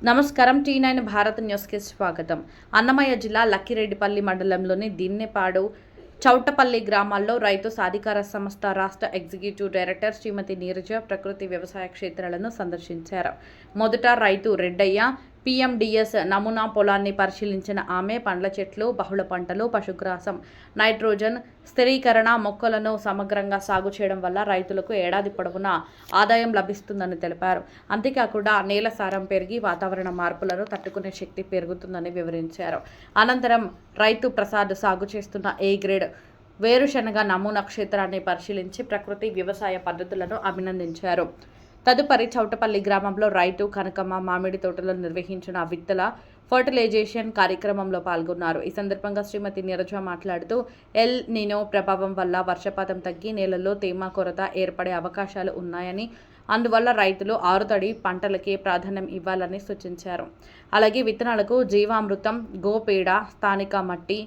నమస్కారం. T9 భారత్ న్యూస్కి స్వాగతం. అన్నమయ్య జిల్లా లక్కిరెడ్డిపల్లి మండలంలోని దిన్నెపాడు, చౌటపల్లి గ్రామాల్లో రైతు సాధికార సంస్థ రాష్ట్ర ఎగ్జిక్యూటివ్ డైరెక్టర్ శ్రీమతి నీరజ ప్రకృతి వ్యవసాయ క్షేత్రాలను సందర్శించారు. మొదట రైతు రెడ్డయ్య PMDS నమూనా పొలాన్ని పరిశీలించిన ఆమె పండ్ల చెట్లు, బహుళ పంటలు, పశుగ్రాసం, నైట్రోజన్ స్థిరీకరణ మొక్కలను సమగ్రంగా సాగు చేయడం వల్ల రైతులకు ఏడాది పొడవునా ఆదాయం లభిస్తుందని తెలిపారు. అంతేకాకుండా నేల సారం పెరిగి వాతావరణ మార్పులను తట్టుకునే శక్తి పెరుగుతుందని వివరించారు. అనంతరం రైతు ప్రసాద్ సాగు చేస్తున్న A గ్రేడ్ వేరుశనగ నమూనా క్షేత్రాన్ని పరిశీలించి ప్రకృతి వ్యవసాయ పద్ధతులను అభినందించారు. తదుపరి చౌటపల్లి గ్రామంలో రైతు కనకమ్మ మామిడి తోటలో నిర్వహించిన విత్తల ఫర్టిలైజేషన్ కార్యక్రమంలో పాల్గొన్నారు. ఈ సందర్భంగా శ్రీమతి నీరజ మాట్లాడుతూ ఎల్ నినో ప్రభావం వల్ల వర్షపాతం తగ్గి నేలలో తేమ కొరత ఏర్పడే అవకాశాలు ఉన్నాయని, అందువల్ల రైతులు ఆరుతడి పంటలకే ప్రాధాన్యం ఇవ్వాలని సూచించారు. అలాగే విత్తనాలకు జీవామృతం, గోపేడ, స్థానిక మట్టి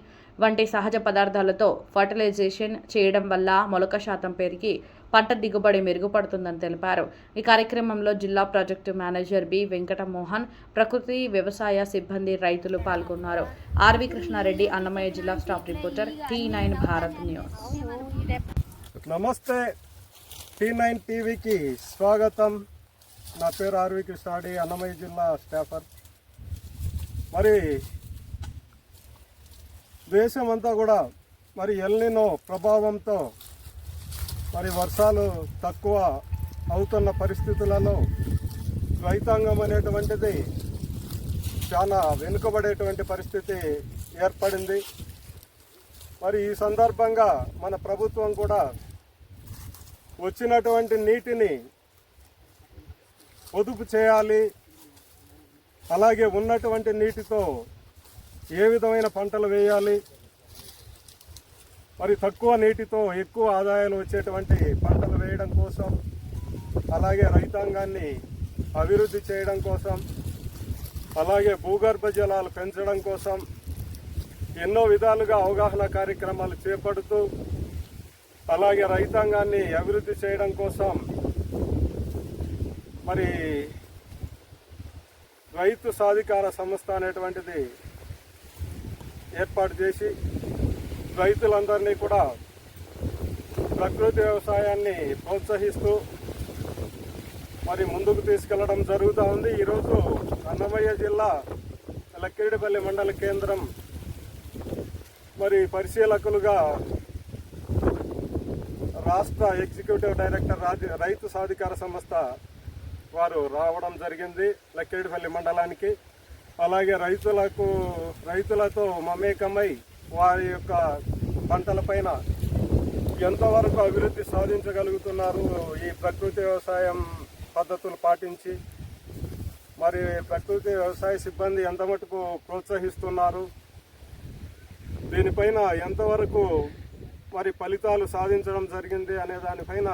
వంటి సహజ పదార్థాలతో ఫర్టిలైజేషన్ చేయడం వల్ల మొలక శాతం పెరిగి పంట దిగుబడి మెరుగుపడుతుందని తెలిపారు. ఈ కార్యక్రమంలో జిల్లా ప్రాజెక్టు మేనేజర్ B వెంకటమోహన్, ప్రకృతి వ్యవసాయ సిబ్బంది, రైతులు పాల్గొన్నారు. RV కృష్ణారెడ్డి, అన్నమయ్య జిల్లా staff reporter, T9 Bharat news. నమస్తే, T9 టీవీకి స్వాగతం. నా పేరు RV కృష్ణారెడ్డి, అన్నమయ్య జిల్లా స్టాఫర్. మరి దేశమంతా కూడా ఎల్ నినో ప్రభావంతో వర్షాలు తక్కువ అవుతున్న పరిస్థితులలో రైతాంగం అనేటువంటిది చాలా వెనుకబడేటువంటి పరిస్థితి ఏర్పడింది. ఈ సందర్భంగా మన ప్రభుత్వం కూడా వచ్చినటువంటి నీటిని పొదుపు చేయాలి, అలాగే ఉన్నటువంటి నీటితో ఏ విధమైన పంటలు వేయాలి, తక్కువ నీటితో ఎక్కువ ఆదాయాలు వచ్చేటువంటి పంటలు వేయడం కోసం, అలాగే రైతాంగాన్ని అభివృద్ధి చేయడం కోసం, అలాగే భూగర్భ జలాలు పెంచడం కోసం ఎన్నో విధాలుగా అవగాహన కార్యక్రమాలు చేపడుతూ, అలాగే రైతాంగాన్ని అభివృద్ధి చేయడం కోసం రైతు సాధికార సంస్థ అనేటువంటిది ఏర్పాటు చేసి రైతులందరినీ కూడా ప్రకృతి వ్యవసాయాన్ని ప్రోత్సహిస్తూ ముందుకు తీసుకెళ్లడం జరుగుతూ ఉంది. ఈరోజు అన్నమయ్య జిల్లా లక్కిరెడ్డిపల్లి మండల కేంద్రం పరిశీలకులుగా రాష్ట్ర ఎగ్జిక్యూటివ్ డైరెక్టర్ రైతు సాధికార సంస్థ వారు రావడం జరిగింది లక్కిరెడ్డిపల్లి మండలానికి. అలాగే రైతులతో మమేకమై వారి యొక్క పంటలపైన ఎంతవరకు అభివృద్ధి సాధించగలుగుతున్నారు, ఈ ప్రకృతి వ్యవసాయం పద్ధతులు పాటించి ప్రకృతి వ్యవసాయ సిబ్బంది ఎంత మటుకు ప్రోత్సహిస్తున్నారు, దీనిపైన ఎంతవరకు ఫలితాలు సాధించడం జరిగింది అనే దానిపైన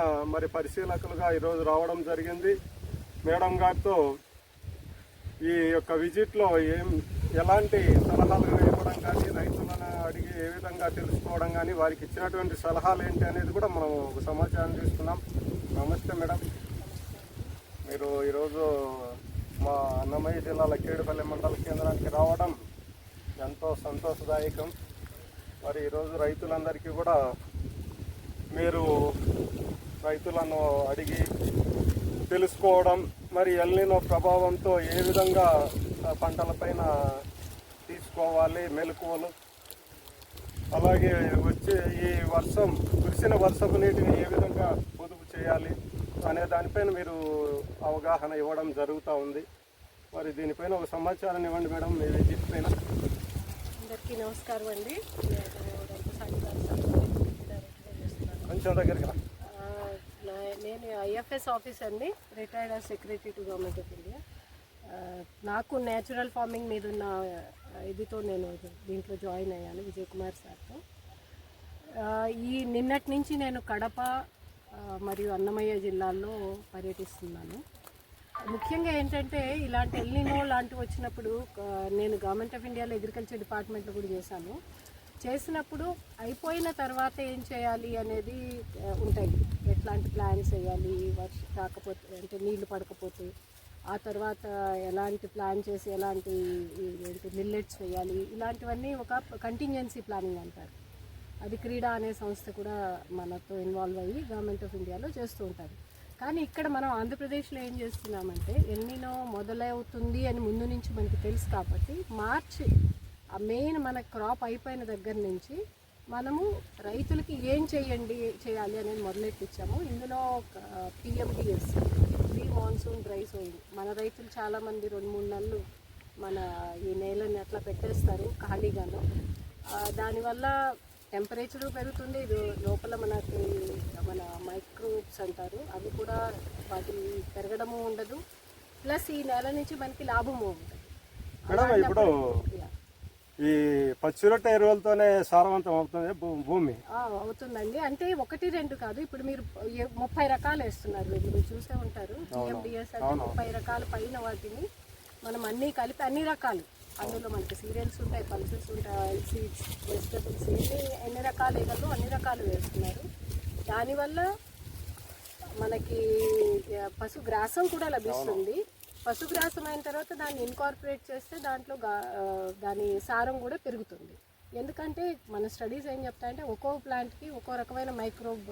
పరిశీలకులుగా ఈరోజు రావడం జరిగింది. మేడం గారితో ఈ యొక్క విజిట్లో ఎలాంటి సలహాలు ఇవ్వడం కానీ, రైతులను అడిగి ఏ విధంగా తెలుసుకోవడం కానీ, వారికి ఇచ్చినటువంటి సలహాలు ఏంటి అనేది కూడా మనం ఒక సమాచారం తీసుకున్నాం. నమస్తే మేడం, మీరు ఈరోజు మా అన్నమయ్య జిల్లా లక్కిరెడ్డిపల్లి మండల కేంద్రానికి రావడం ఎంతో సంతోషదాయకం. ఈరోజు రైతులందరికీ కూడా మీరు రైతులను అడిగి తెలుసుకోవడం, ఎల్ నినో ప్రభావంతో ఏ విధంగా పంటలపైన తీసుకోవాలి మెలకువలు, అలాగే వచ్చే ఈ కురిసిన వర్షపు నీటిని ఏ విధంగా పొదుపు చేయాలి అనే దానిపైన మీరు అవగాహన ఇవ్వడం జరుగుతూ ఉంది. దీనిపైన ఒక సమాచారం ఇవ్వండి మేడం. మీ విజిట్ పైన. అందరికీ నమస్కారం అండి. కొంచెం దగ్గరికి రా. నేను IFS ఆఫీసర్ని, retired as secretary to government of India. నాకు న్యాచురల్ ఫార్మింగ్ మీద ఉన్న ఇదితో నేను దీంట్లో జాయిన్ అయ్యాను విజయ్ కుమార్ సార్తో. ఈ నిన్నటి నుంచి నేను కడప మరియు అన్నమయ్య జిల్లాల్లో పర్యటిస్తున్నాను. ముఖ్యంగా ఏంటంటే ఇలాంటి ఎల్ నినో లాంటివి వచ్చినప్పుడు నేను గవర్నమెంట్ ఆఫ్ ఇండియాలో అగ్రికల్చర్ డిపార్ట్మెంట్లో కూడా చేసినప్పుడు అయిపోయిన తర్వాత ఏం చేయాలి అనేది ఉంటాయి. ఎట్లాంటి ప్లాన్స్ వేయాలి, వర్షం రాకపోతే అంటే నీళ్లు పడకపోతే ఆ తర్వాత ఎలాంటి ప్లాన్ చేసి ఎలాంటి ఏంటి మిల్లెట్స్ వేయాలి, ఇలాంటివన్నీ ఒక కంటింజెన్సీ ప్లానింగ్ అంటారు. అది క్రీడా అనే సంస్థ కూడా మనతో ఇన్వాల్వ్ అయ్యి గవర్నమెంట్ ఆఫ్ ఇండియాలో చేస్తూ ఉంటారు. కానీ ఇక్కడ మనం ఆంధ్రప్రదేశ్లో ఏం చేస్తున్నామంటే ఎల్నినో మొదలవుతుంది అని ముందు నుంచి మనకి తెలుసు కాబట్టి మార్చి ఆ మెయిన్ మన క్రాప్ అయిపోయిన దగ్గర నుంచి మనము రైతులకి ఏం చేయాలి అనేది మొదలెట్టించాము. ఇందులో PMDS, pre monsoon dry sowing, మన రైతులు చాలామంది 2-3 నెలలు మన ఈ నేలని అట్లా పెట్టేస్తారు ఖాళీగాను. దానివల్ల టెంపరేచరు పెరుగుతుంది, ఇది లోపల మన మైక్రోబ్స్ అంటారు అవి కూడా వాటి పెరగడము ఉండదు, ప్లస్ ఈ నెల నుంచి మనకి లాభము ఉంటుంది. మేడం ఇప్పుడు ఈ పచ్చిరొట్ట ఎరువులతోనే సారవంతం అవుతుంది భూమి? అవుతుందండి. అంటే 1-2 కాదు, ఇప్పుడు మీరు 30 రకాలు వేస్తున్నారు, మీరు చూసే ఉంటారు. టీఎండిఎస్ అంటే 30 రకాల పైన వాటిని మనం అన్నీ కలిపి అన్ని రకాలు, అందులో మనకి సీరియల్స్ ఉంటాయి, పల్సెస్ ఉంటాయి, ఆయిల్ సీడ్స్, వెజిటబుల్స్, ఎన్ని రకాలు వేయగలరు అన్ని రకాలు వేస్తున్నారు. దానివల్ల మనకి పశుగ్రాసం కూడా లభిస్తుంది. పశుగ్రాసం అయిన తర్వాత దాన్ని ఇన్కార్పొరేట్ చేస్తే దాంట్లో దాని సారం కూడా పెరుగుతుంది. ఎందుకంటే మన స్టడీస్ ఏం చెప్తాయంటే ఒక్కో ప్లాంట్కి ఒక్కో రకమైన మైక్రోబ్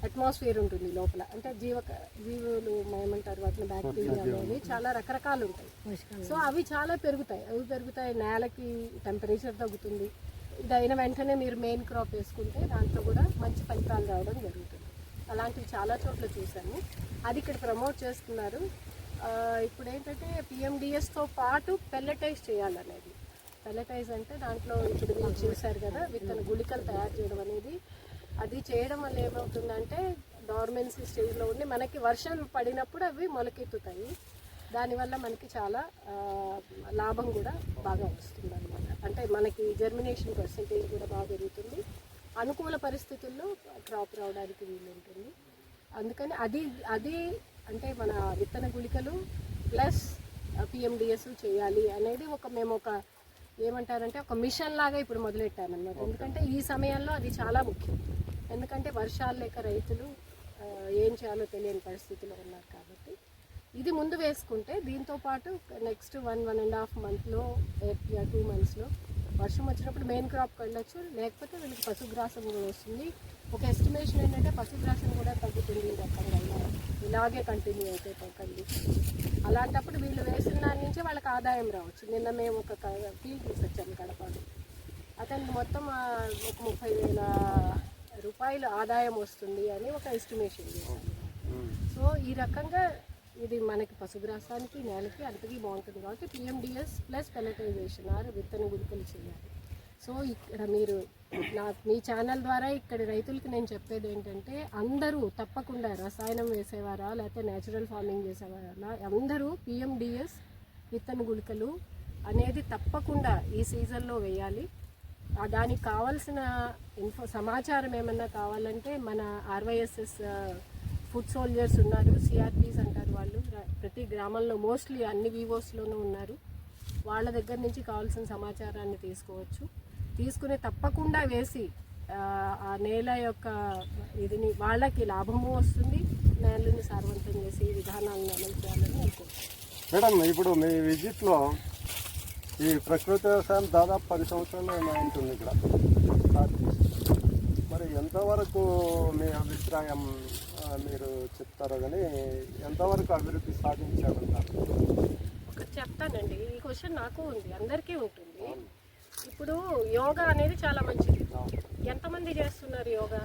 అట్మాస్ఫియర్ ఉంటుంది లోపల, అంటే జీవులు ఏమంటారు వాటిని, బ్యాక్టీరియా అనేవి చాలా రకరకాలు ఉంటాయి. సో అవి చాలా పెరుగుతాయి. నేలకి టెంపరేచర్ తగ్గుతుంది. ఇది అయిన వెంటనే మీరు మెయిన్ క్రాప్ వేసుకుంటే దాంట్లో కూడా మంచి ఫలితాలు రావడం జరుగుతుంది. అలాంటివి చాలా చోట్ల చూసాము, అది ఇక్కడ ప్రమోట్ చేస్తున్నారు. ఇప్పుడు ఏంటంటే పిఎండిఎస్తో పాటు పెల్లటైజ్ చేయాలనేది. పెల్లటైజ్ అంటే దాంట్లో ఇప్పుడు మీరు చూశారు కదా, విత్తన గుళికలు తయారు చేయడం అనేది, అది చేయడం వల్ల ఏమవుతుందంటే డార్మెన్సీ స్టేజ్లో ఉండి మనకి వర్షం పడినప్పుడు అవి మొలకెత్తుతాయి. దానివల్ల మనకి చాలా లాభం కూడా బాగా వస్తుంది అనమాట. అంటే మనకి జర్మినేషన్ పర్సెంటేజ్ కూడా బాగా పెరుగుతుంది, అనుకూల పరిస్థితుల్లో క్రాప్ రావడానికి వీలు ఉంటుంది. అందుకని అది అంటే మన విత్తన గుళికలు ప్లస్ పిఎండిఎస్ చేయాలి అనేది మేము ఒక ఏమంటారంటే ఒక మిషన్ లాగా ఇప్పుడు మొదలెట్టామన్నమాట. ఎందుకంటే ఈ సమయంలో అది చాలా ముఖ్యం. ఎందుకంటే వర్షాలు లేక రైతులు ఏం చేయాలో తెలియని పరిస్థితిలో ఉన్నారు కాబట్టి ఇది ముందు వేసుకుంటే దీంతో పాటు నెక్స్ట్ 1.5 మంత్లో 2 మంత్స్లో వర్షం వచ్చినప్పుడు మెయిన్ క్రాప్కి వెళ్ళొచ్చు. లేకపోతే వీళ్ళకి పశుగ్రాసం కూడా వస్తుంది. ఒక ఎస్టిమేషన్ ఏంటంటే పశుగ్రాసం కూడా తగ్గుతుంది రకంగా, ఇలాగే కంటిన్యూ అయితే కండిషన్. అలాంటప్పుడు వీళ్ళు వేసిన దాని నుంచి వాళ్ళకి ఆదాయం రావచ్చు. నిన్న మేము ఒక ఫీల్డ్ తీసుకొచ్చాము కడపలో, అతనికి మొత్తం ఒక 30,000 రూపాయలు ఆదాయం వస్తుంది అని ఒక ఎస్టిమేషన్ చేశాము. సో ఈ రకంగా ఇది మనకి పశుగ్రాసానికి నేలకి అంతకీ బాగుంటుంది కాబట్టి పిఎండిఎస్ ప్లస్ పెల్లటైజేషన్ విత్తన గుళికలు చేయాలి. సో ఇక్కడ మీరు మీ ఛానల్ ద్వారా ఇక్కడ రైతులకి నేను చెప్పేది ఏంటంటే అందరూ తప్పకుండా రసాయనం వేసేవారా లేకపోతే న్యాచురల్ ఫార్మింగ్ చేసేవారా అందరూ పిఎండిఎస్ విత్తన గుళికలు అనేది తప్పకుండా ఈ సీజన్లో వేయాలి. దానికి కావాల్సిన సమాచారం ఏమన్నా కావాలంటే మన ఆర్వైఎస్ఎస్ ఫుడ్ సోల్జర్స్ ఉన్నారు, సిఆర్పీస్ అంటారు వాళ్ళు, ప్రతి గ్రామంలో మోస్ట్లీ అన్ని వివోస్లోనూ ఉన్నారు. వాళ్ళ దగ్గర నుంచి కావాల్సిన సమాచారాన్ని తీసుకోవచ్చు. తీసుకుని తప్పకుండా వేసి ఆ నేల యొక్క ఇదిని వాళ్ళకి లాభము వస్తుంది, నేలని సారవంతం చేసి విధానాలను అమలు చేయాలని అనుకుంటున్నాను. మేడం ఇప్పుడు మీ విజిట్లో ఈ ప్రకృతి వ్యవసాయం దాదాపు 10 సంవత్సరాలు ఉంటుంది ఇక్కడ. మరి ఎంతవరకు మీ అభిప్రాయం మీరు చెప్తారో కానీ ఎంతవరకు అభివృద్ధి సాధించాలంటారు? ఒకటి చెప్తానండి, ఈ క్వశ్చన్ నాకు ఉంది, అందరికీ ఉంటుంది. ఇప్పుడు యోగా అనేది చాలా మంచిది. ఎంతమంది చేస్తున్నారు యోగా?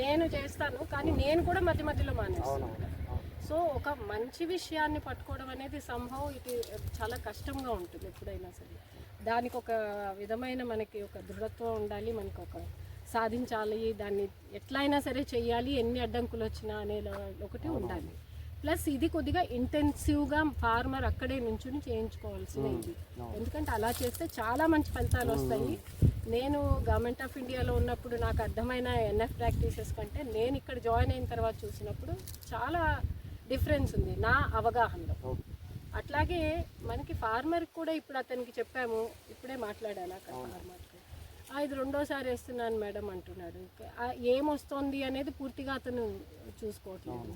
నేను చేస్తాను, కానీ నేను కూడా మధ్య మధ్యలో మానేస్తాను. సో ఒక మంచి విషయాన్ని పట్టుకోవడం అనేది సంభవం ఇది చాలా కష్టంగా ఉంటుంది ఎప్పుడైనా సరే. దానికి ఒక విధమైన మనకి ఒక దృఢత్వం ఉండాలి, మనకు ఒక సాధించాలి, దాన్ని ఎట్లయినా సరే చెయ్యాలి, ఎన్ని అడ్డంకులు వచ్చినా అనే ఒకటి ఉండాలి. ప్లస్ ఇది కొద్దిగా ఇంటెన్సివ్గా ఫార్మర్ అక్కడే నుంచుని చేయించుకోవాల్సిన ఇది. ఎందుకంటే అలా చేస్తే చాలా మంచి ఫలితాలు వస్తాయి. నేను గవర్నమెంట్ ఆఫ్ ఇండియాలో ఉన్నప్పుడు నాకు అర్థమైన ఎన్ఎఫ్ ప్రాక్టీసెస్ కంటే నేను ఇక్కడ జాయిన్ అయిన తర్వాత చూసినప్పుడు చాలా డిఫరెన్స్ ఉంది నా అవగాహనలో. అట్లాగే మనకి ఫార్మర్కి కూడా ఇప్పుడు అతనికి చెప్పాము, ఇప్పుడే మాట్లాడాను అక్కడ ఫార్మర్కి, ఇది 2వ సారి వేస్తున్నాను మేడం అంటున్నాడు. ఏమొస్తుంది అనేది పూర్తిగా అతను చూసుకోవట్లేదు.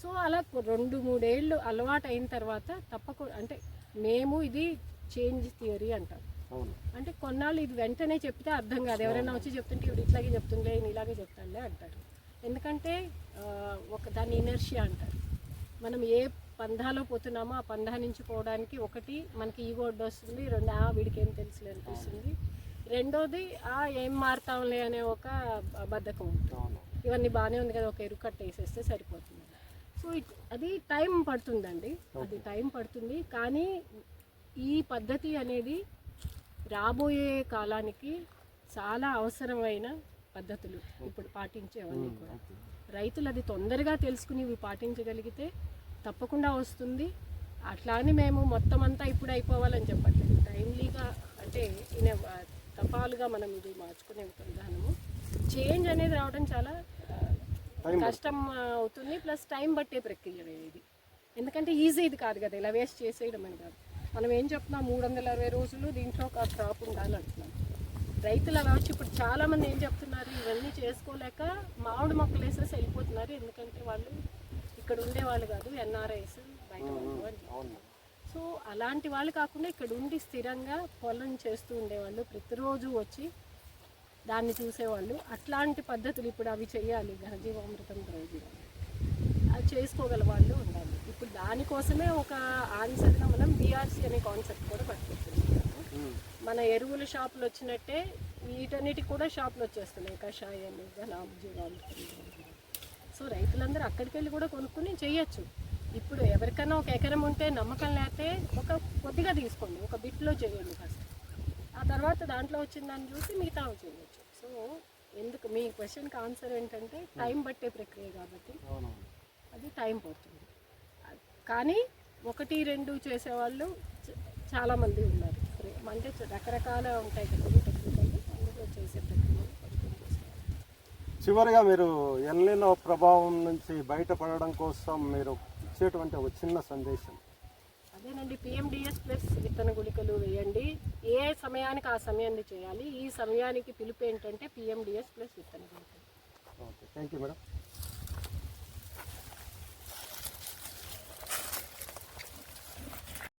సో అలా 2-3 ఏళ్ళు అలవాటు అయిన తర్వాత తప్పకుండా అంటే మేము ఇది చేంజ్ థియరీ అంటాం. అవును. అంటే కొన్నాళ్ళు ఇది వెంటనే చెప్తే అర్థం కాదు. ఎవరైనా వచ్చి చెప్తుంటే ఇప్పుడు ఇట్లాగే చెప్తుండే నేను ఇలాగే చెప్తానులే అంటారు. ఎందుకంటే దాన్ని ఇనర్షియా అంటారు. మనం ఏ పంధాలో పోతున్నామో ఆ పంధా నుంచి పోవడానికి ఒకటి మనకి ఈగో వస్తుంది, వీడికి ఏం తెలుసులే అనిపిస్తుంది, రెండోది ఏం మారుతాంలే అనే ఒక బద్ధకం ఉంటుంది. ఇవన్నీ బాగానే ఉంది కదా, ఒక ఎరుకట్ట వేసేస్తే సరిపోతుంది. సో అది టైం పడుతుందండి, అది టైం పడుతుంది. కానీ ఈ పద్ధతి అనేది రాబోయే కాలానికి చాలా అవసరమైన పద్ధతులు ఇప్పుడు పాటించేవన్నీ కూడా. రైతులు అది తొందరగా తెలుసుకుని ఇవి పాటించగలిగితే తప్పకుండా వస్తుంది. అట్లా అని మేము మొత్తం అంతా ఇప్పుడు అయిపోవాలని చెప్పట్లేదు. టైమ్లీగా అంటే తపాలుగా మనం ఇది మార్చుకునే విధానము చేంజ్ అనేది రావడం చాలా కష్టం అవుతుంది. ప్లస్ టైం పట్టే ప్రక్రియ ఇది. ఎందుకంటే ఈజీ ఇది కాదు కదా, ఇలా వేస్ట్ చేసేయడం అని కాదు. మనం ఏం చెప్తున్నాం, 360 రోజులు దీంట్లో ఒక క్రాప్ ఉండాలంటున్నాం. రైతులు అలా వచ్చి ఇప్పుడు చాలామంది ఏం చెప్తున్నారు, ఇవన్నీ చేసుకోలేక మామిడి మొక్కలు వేసేసి వెళ్ళిపోతున్నారు. ఎందుకంటే వాళ్ళు ఇక్కడ ఉండేవాళ్ళు కాదు, ఎన్ఆర్ఐస్ బయట వాళ్ళు అని. సో అలాంటి వాళ్ళు కాకుండా ఇక్కడ ఉండి స్థిరంగా పొలం చేస్తూ ఉండేవాళ్ళు, ప్రతిరోజు వచ్చి దాన్ని చూసేవాళ్ళు. అట్లాంటి పద్ధతులు ఇప్పుడు అవి చేయాలి, ఘనజీవామృతం ద్రవజీవామృతం అది చేసుకోగల వాళ్ళు ఉండాలి. ఇప్పుడు దానికోసమే ఒక ఆన్సర్గా మనం బీఆర్సీ అనే కాన్సెప్ట్ కూడా పట్టుకొచ్చేస్తున్నాము. మన ఎరువుల షాపులు వచ్చినట్టే వీటన్నిటికి కూడా షాపులు వచ్చేస్తున్నాయి, కషాయాలు, ఘనజీవామృతం. సో రైతులందరూ అక్కడికి వెళ్ళి కూడా కొనుక్కుని చేయొచ్చు. ఇప్పుడు ఎవరికైనా ఒక ఎకరం ఉంటే నమ్మకం లేకపోతే ఒక కొద్దిగా తీసుకోండి, ఒక బిట్లో చేయండి ఫస్ట్. ఆ తర్వాత దాంట్లో వచ్చిన దాన్ని చూసి మిగతా చేయవచ్చు. సో ఎందుకు మీ క్వశ్చన్కి ఆన్సర్ ఏంటంటే టైం పట్టే ప్రక్రియ కాబట్టి అది టైం పడుతుంది. కానీ 1-2 చేసేవాళ్ళు చాలామంది ఉన్నారు. అంటే రకరకాల ఉంటాయి కదా టెక్నికల్, అందులో చేసే ప్రక్రియ. చివరిగా మీరు ఎల్నినో ప్రభావం నుంచి బయటపడడం కోసం మీరు ఇచ్చేటువంటి ఒక చిన్న సందేశం. అదేనండి, PMDS ప్లస్ విత్తన గుళికలు వేయండి. ఏ సమయానికి ఆ సమయాన్ని చేయాలి. ఈ సమయానికి పిలుపు ఏంటంటే PMDS ప్లస్ విత్తన గుళికలు. Okay, thank you madam.